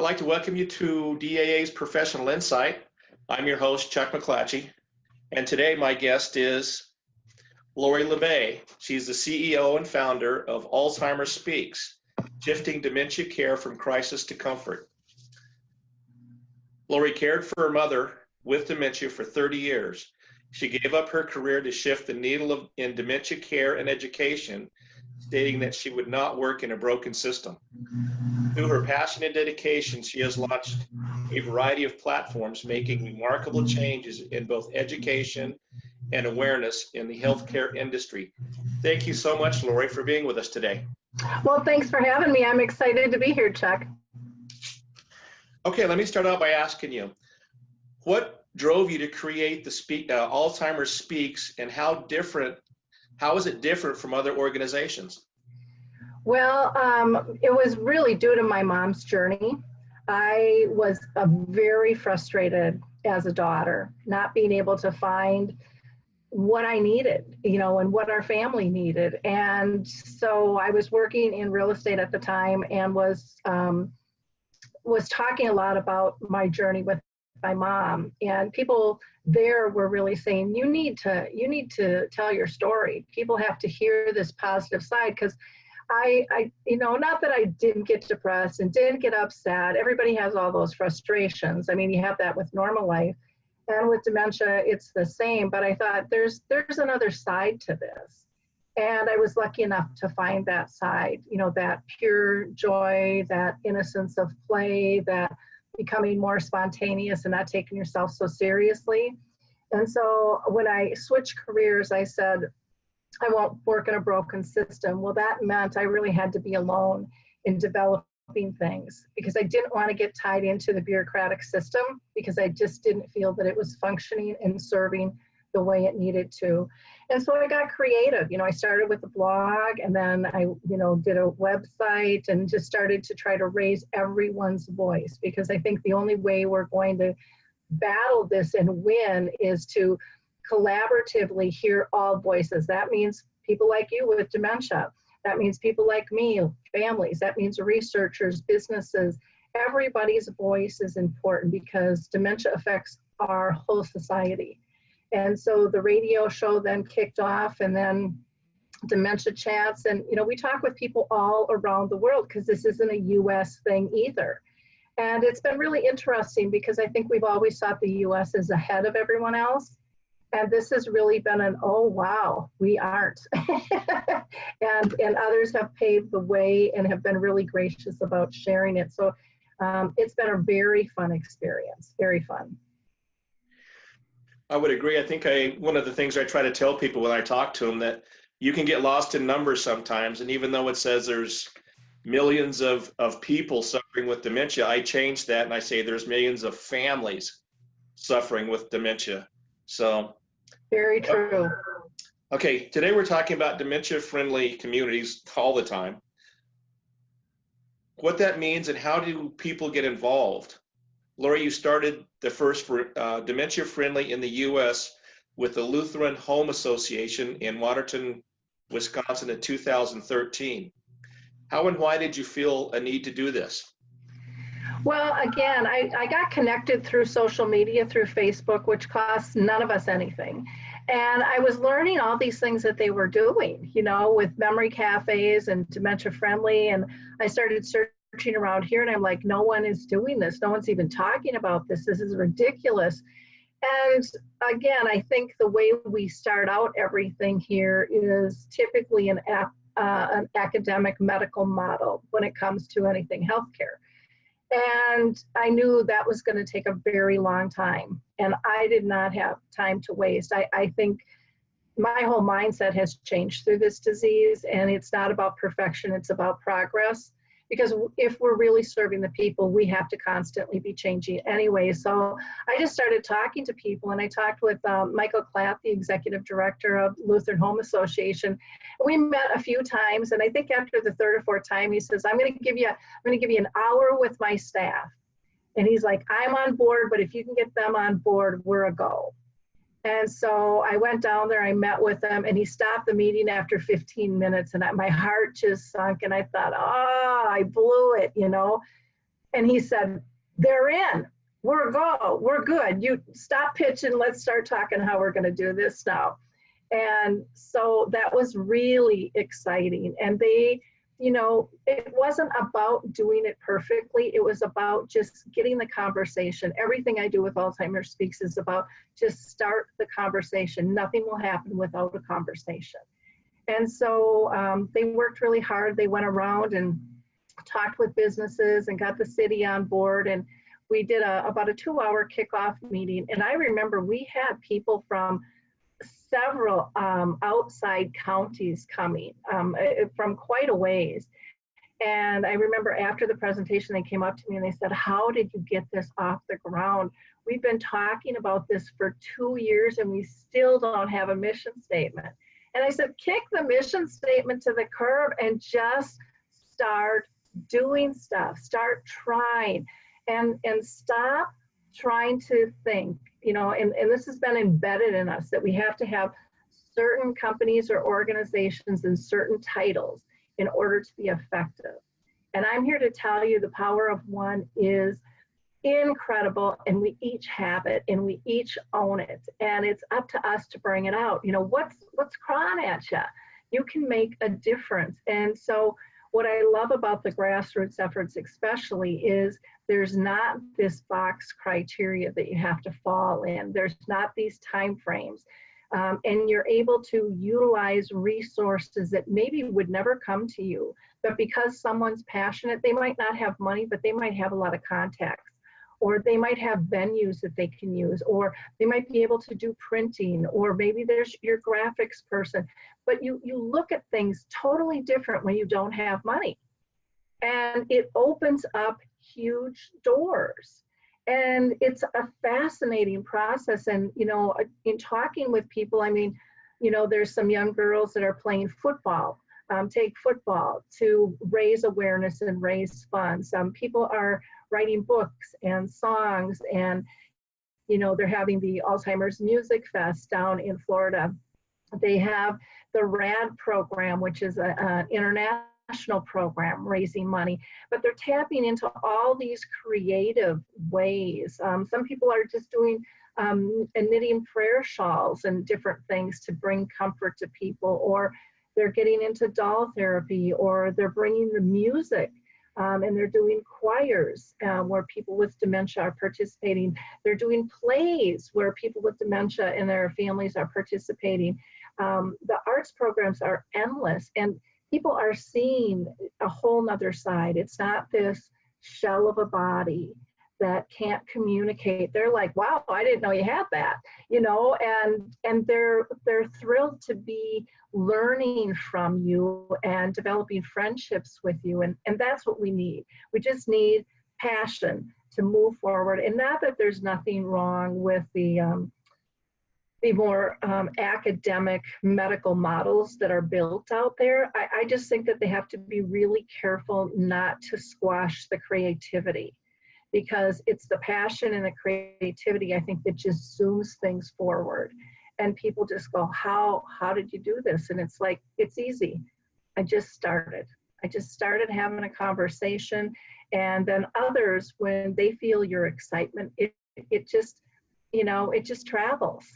I'd like to welcome you to DAA's Professional Insight. I'm your host, Chuck McClatchy, and today my guest is Lori La Bey. She's the CEO and founder of Alzheimer's Speaks, shifting dementia care from crisis to comfort. Lori cared for her mother with dementia for 30 years. She gave up her career to shift the needle in dementia care and education, stating that she would not work in a broken system. Through her passion and dedication, she has launched a variety of platforms, making remarkable changes in both education and awareness in the healthcare industry. Thank you so much, Lori, for being with us today. Well, thanks for having me. I'm excited to be here, Chuck. Okay, let me start out by asking you, what drove you to create the Alzheimer's Speaks, and how is it different from other organizations? Well, it was really due to my mom's journey. I was very frustrated as a daughter, not being able to find what I needed, and what our family needed. And so I was working in real estate at the time and was talking a lot about my journey with my mom, and people there were really saying, you need to tell your story. People have to hear this positive side, because I not that I didn't get depressed and didn't get upset. Everybody has all those frustrations. I mean, you have that with normal life, and with dementia, it's the same. But I thought there's another side to this, and I was lucky enough to find that side. That pure joy, that innocence of play, that becoming more spontaneous and not taking yourself so seriously. And so when I switched careers, I said, I won't work in a broken system. Well, that meant I really had to be alone in developing things, because I didn't want to get tied into the bureaucratic system, because I just didn't feel that it was functioning and serving the way it needed to. And so I got creative. I started with a blog, and then I, did a website, and just started to try to raise everyone's voice, because I think the only way we're going to battle this and win is to collaboratively hear all voices. That means people like you with dementia. That means people like me, families. That means researchers, businesses. Everybody's voice is important, because dementia affects our whole society. And so the radio show then kicked off, and then dementia chats. And, we talk with people all around the world, because this isn't a US thing either. And it's been really interesting, because I think we've always thought the US is ahead of everyone else. And this has really been an, oh, wow, we aren't. and others have paved the way and have been really gracious about sharing it. So it's been a very fun experience, very fun. I would agree. I think one of the things I try to tell people when I talk to them, that you can get lost in numbers sometimes. And even though it says there's millions of people suffering with dementia, I change that and I say there's millions of families suffering with dementia. So very true. Okay, today we're talking about dementia-friendly communities all the time. What that means and how do people get involved? Lori, you started the first dementia-friendly in the U.S. with the Lutheran Home Association in Waterton, Wisconsin in 2013. How and why did you feel a need to do this? Well, again, I got connected through social media, through Facebook, which costs none of us anything. And I was learning all these things that they were doing, with memory cafes and dementia friendly. And I started searching around here, and I'm like, no one is doing this. No one's even talking about this. This is ridiculous. And again, I think the way we start out everything here is typically an academic medical model when it comes to anything healthcare. And I knew that was going to take a very long time, and I did not have time to waste. I think my whole mindset has changed through this disease, and it's not about perfection, it's about progress. Because if we're really serving the people, we have to constantly be changing anyway. So I just started talking to people, and I talked with Michael Clapp, the executive director of Lutheran Home Association. We met a few times, and I think after the third or fourth time, he says, I'm going to give you an hour with my staff. And he's like, I'm on board, but if you can get them on board, we're a go. And so I went down there, I met with him, and he stopped the meeting after 15 minutes, and my heart just sunk, and I thought, oh, I blew it, And he said, they're in. We're good. You stop pitching. Let's start talking how we're going to do this now. And so that was really exciting. And they, it wasn't about doing it perfectly. It was about just getting the conversation. Everything I do with Alzheimer's Speaks is about just start the conversation. Nothing will happen without a conversation. And so they worked really hard. They went around and talked with businesses and got the city on board. And we did about a 2-hour kickoff meeting. And I remember we had people from several outside counties coming from quite a ways. And I remember after the presentation, they came up to me and they said, how did you get this off the ground? We've been talking about this for 2 years and we still don't have a mission statement. And I said, kick the mission statement to the curb and just start doing stuff, start trying, and stop trying to think, and this has been embedded in us that we have to have certain companies or organizations and certain titles in order to be effective. And I'm here to tell you the power of one is incredible, and we each have it and we each own it, and it's up to us to bring it out. What's crawling at you? You can make a difference. And so what I love about the grassroots efforts especially is there's not this box criteria that you have to fall in. There's not these time frames. And you're able to utilize resources that maybe would never come to you. But because someone's passionate, they might not have money, but they might have a lot of contacts. Or they might have venues that they can use, or they might be able to do printing, or maybe there's your graphics person. But you look at things totally different when you don't have money. And it opens up huge doors. And it's a fascinating process. And, in talking with people, there's some young girls that are playing football, take football to raise awareness and raise funds. People are writing books and songs, and they're having the Alzheimer's Music Fest down in Florida. They have the RAD program, which is an international program raising money, but they're tapping into all these creative ways. Some people are just doing and knitting prayer shawls and different things to bring comfort to people, or they're getting into doll therapy, or they're bringing the music. And they're doing choirs where people with dementia are participating. They're doing plays where people with dementia and their families are participating. The arts programs are endless, and people are seeing a whole nother side. It's not this shell of a body that can't communicate. They're like, wow, I didn't know you had that, and they're thrilled to be learning from you and developing friendships with you. And that's what we need. We just need passion to move forward. And not that there's nothing wrong with the more academic medical models that are built out there. I just think that they have to be really careful not to squash the creativity, because it's the passion and the creativity, I think, that just zooms things forward. And people just go, how did you do this? And it's like, it's easy. I just started having a conversation. And then others, when they feel your excitement, it just travels.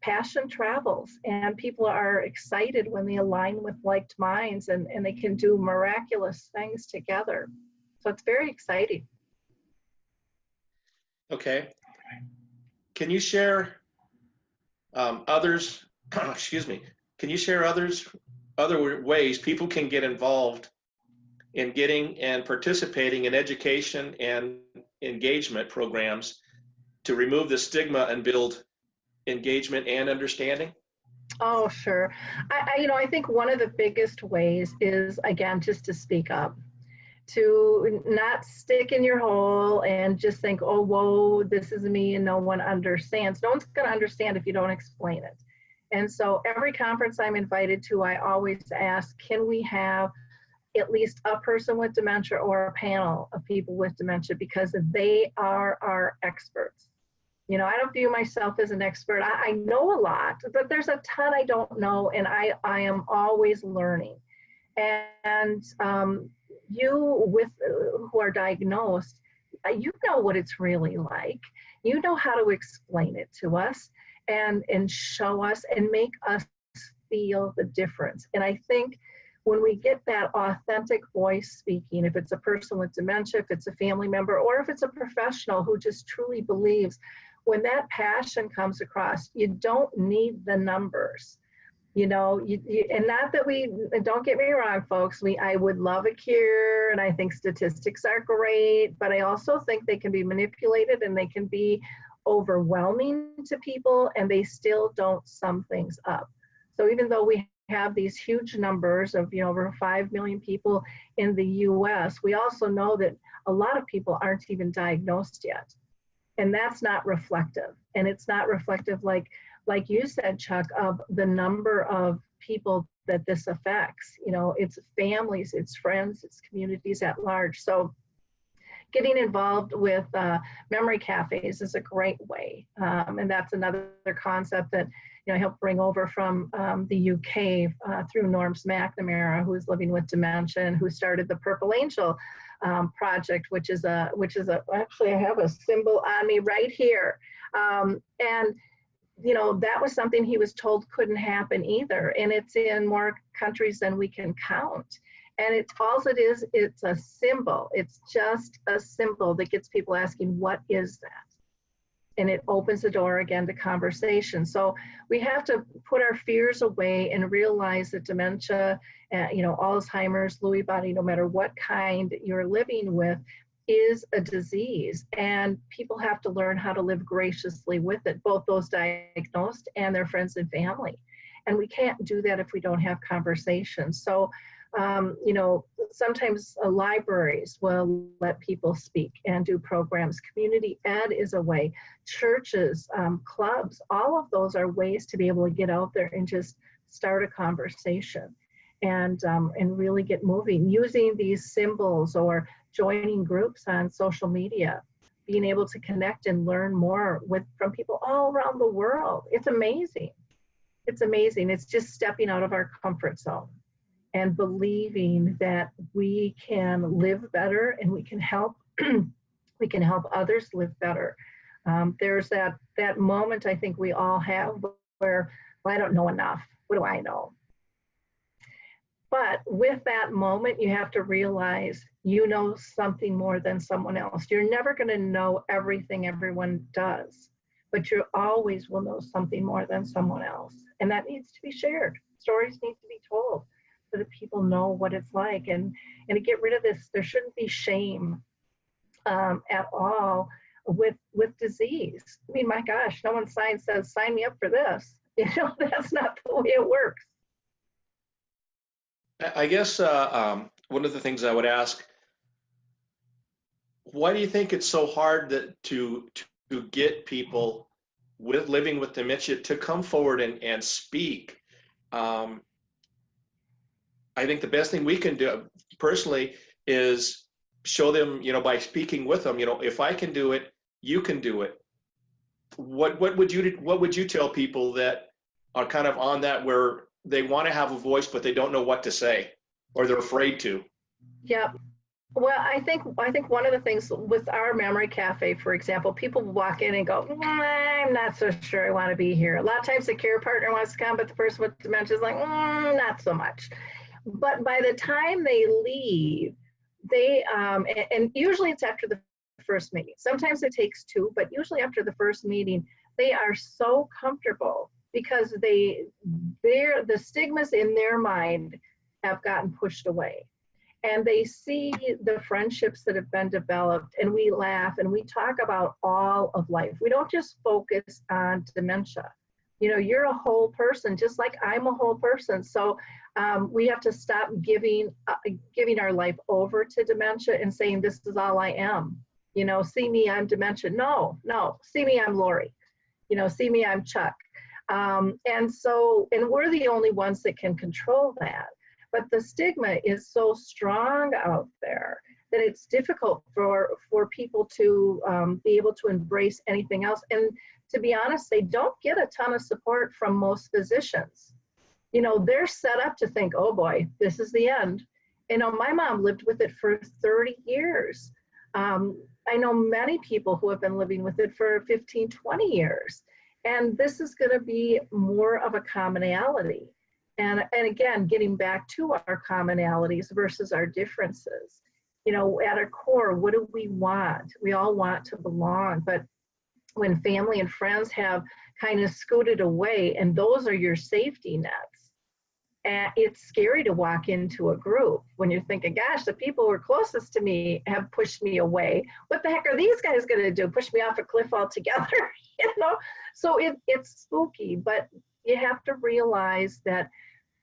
Passion travels, and people are excited when they align with liked minds, and they can do miraculous things together. So it's very exciting. Okay. Can you share others, can you share other ways people can get involved in getting and participating in education and engagement programs to remove the stigma and build engagement and understanding? Oh, sure. I think one of the biggest ways is, again, just to speak up, to not stick in your hole and just think, oh, whoa, this is me and no one understands. No one's going to understand if you don't explain it. And so every conference I'm invited to, I always ask, can we have at least a person with dementia or a panel of people with dementia, because they are our experts. I don't view myself as an expert. I know a lot, but there's a ton I don't know, and I am always learning. And you with who are diagnosed, you know what it's really like. You know how to explain it to us and show us and make us feel the difference. And I think when we get that authentic voice speaking, if it's a person with dementia, if it's a family member, or if it's a professional who just truly believes, when that passion comes across, you don't need the numbers. You know, and not that don't get me wrong, folks, I would love a cure, and I think statistics are great, but I also think they can be manipulated and they can be overwhelming to people, and they still don't sum things up. So even though we have these huge numbers of, over 5 million people in the US, we also know that a lot of people aren't even diagnosed yet. And that's not reflective. And it's not reflective, like you said, Chuck, of the number of people that this affects. It's families, it's friends, it's communities at large. So getting involved with memory cafes is a great way. And that's another concept that I helped bring over from the UK through Norms McNamara, who is living with dementia and who started the Purple Angel project, which is actually I have a symbol on me right here. And that was something he was told couldn't happen either. And it's in more countries than we can count. And it's a symbol. It's just a symbol that gets people asking, what is that? And it opens the door again to conversation. So we have to put our fears away and realize that dementia, Alzheimer's, Lewy body, no matter what kind you're living with, is a disease, and people have to learn how to live graciously with it, both those diagnosed and their friends and family. And we can't do that if we don't have conversations. So, sometimes libraries will let people speak and do programs. Community ed is a way. Churches, clubs, all of those are ways to be able to get out there and just start a conversation and really get moving using these symbols or joining groups on social media, being able to connect and learn more from people all around the world. It's amazing. It's amazing. It's just stepping out of our comfort zone and believing that we can live better and we can help others live better. There's that moment I think we all have where, well, I don't know enough. What do I know? But with that moment, you have to realize you know something more than someone else. You're never going to know everything everyone does, but you always will know something more than someone else. And that needs to be shared. Stories need to be told so that people know what it's like. And to get rid of this, there shouldn't be shame at all with disease. I mean, my gosh, no one says, sign me up for this. That's not the way it works. I guess one of the things I would ask, why do you think it's so hard to get people living with dementia to come forward and speak? I think the best thing we can do personally is show them, by speaking with them, if I can do it, you can do it. What would you tell people that are kind of on that where they want to have a voice, but they don't know what to say, or they're afraid to? Yeah. Well, I think one of the things with our memory cafe, for example, people walk in and go, I'm not so sure I want to be here. A lot of times the care partner wants to come, but the person with dementia is like, not so much. But by the time they leave, they, and usually it's after the first meeting. Sometimes it takes two, but usually after the first meeting, they are so comfortable because the stigmas in their mind have gotten pushed away. And they see the friendships that have been developed, and we laugh and we talk about all of life. We don't just focus on dementia. You're a whole person, just like I'm a whole person. So we have to stop giving our life over to dementia and saying, this is all I am. See me, I'm dementia. No, see me, I'm Lori. See me, I'm Chuck. And we're the only ones that can control that. But the stigma is so strong out there that it's difficult for people to be able to embrace anything else. And to be honest, they don't get a ton of support from most physicians. They're set up to think, oh boy, this is the end. You know, my mom lived with it for 30 years. I know many people who have been living with it for 15, 20 years. And this is going to be more of a commonality. And again, getting back to our commonalities versus our differences. You know, at our core, what do we want? We all want to belong. But when family and friends have kind of scooted away, and those are your safety nets, and it's scary to walk into a group when you're thinking, gosh, the people who are closest to me have pushed me away. What the heck are these guys going to do? Push me off a cliff altogether? You know, so it's spooky, but you have to realize that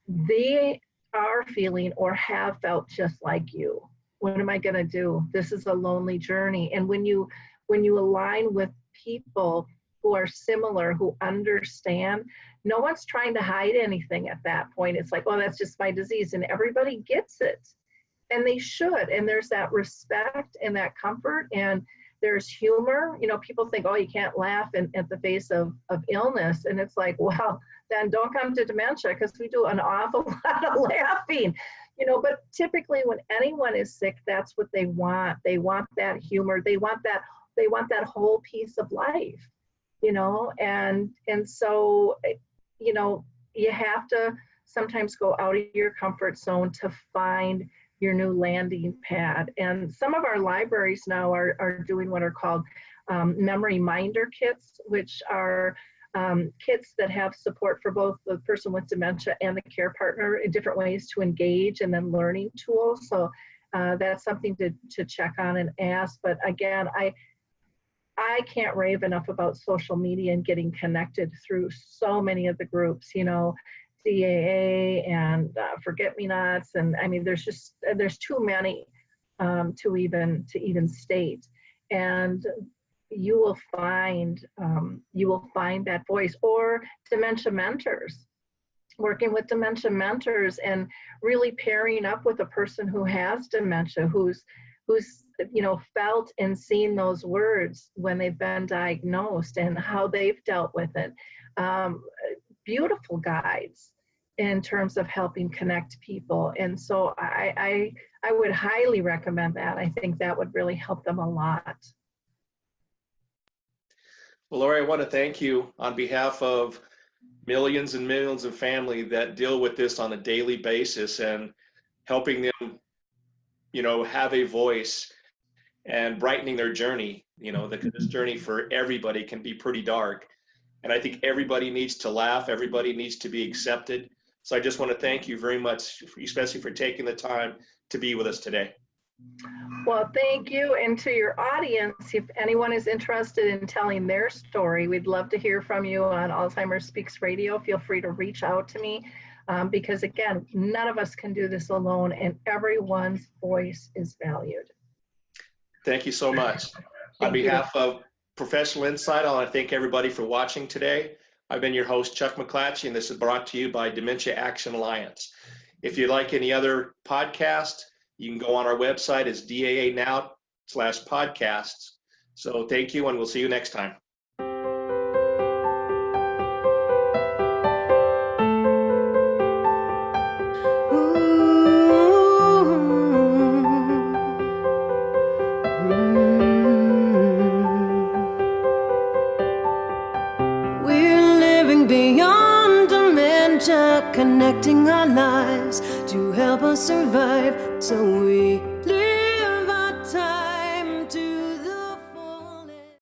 they are feeling or have felt just like you. What am I going to do? This is a lonely journey. And when you align with people who are similar, who understand, no one's trying to hide anything at that point. It's like, oh, that's just my disease. And everybody gets it. And they should. And there's that respect and that comfort. And there's humor. You know, people think, oh, you can't laugh at the face of illness. And it's like, well, then don't come to dementia, because we do an awful lot of laughing. You know, but typically when anyone is sick, that's what they want. They want that humor. They want that whole piece of life, you know, and so, you know, you have to sometimes go out of your comfort zone to find your new landing pad. And some of our libraries now are doing what are called memory minder kits, which are kits that have support for both the person with dementia and the care partner in different ways to engage, and then learning tools. So that's something to check on and ask. But again, I can't rave enough about social media and getting connected through so many of the groups, you know, CAA and Forget-Me-Nots. And I mean, there's too many to even state. And you will find that voice. Or dementia mentors, working with dementia mentors and really pairing up with a person who has dementia, who's you know, felt and seen those words when they've been diagnosed and how they've dealt with it. Beautiful guides in terms of helping connect people. And so I would highly recommend that. I think that would really help them a lot. Well, Lori, I want to thank you on behalf of millions and millions of family that deal with this on a daily basis, and helping them, you know, have a voice and brightening their journey. You know, this journey for everybody can be pretty dark. And I think everybody needs to laugh. Everybody needs to be accepted. So I just want to thank you very much, especially for taking the time to be with us today. Well, thank you. And to your audience, if anyone is interested in telling their story, we'd love to hear from you on Alzheimer's Speaks Radio. Feel free to reach out to me, because again, none of us can do this alone, and everyone's voice is valued. Thank you so much. On behalf of Professional Insight, I want to thank everybody for watching today. I've been your host, Chuck McClatchy, and this is brought to you by Dementia Action Alliance. If you'd like any other podcast, you can go on our website. It's DAAnow/podcasts. So thank you, and we'll see you next time. Connecting our lives to help us survive, so we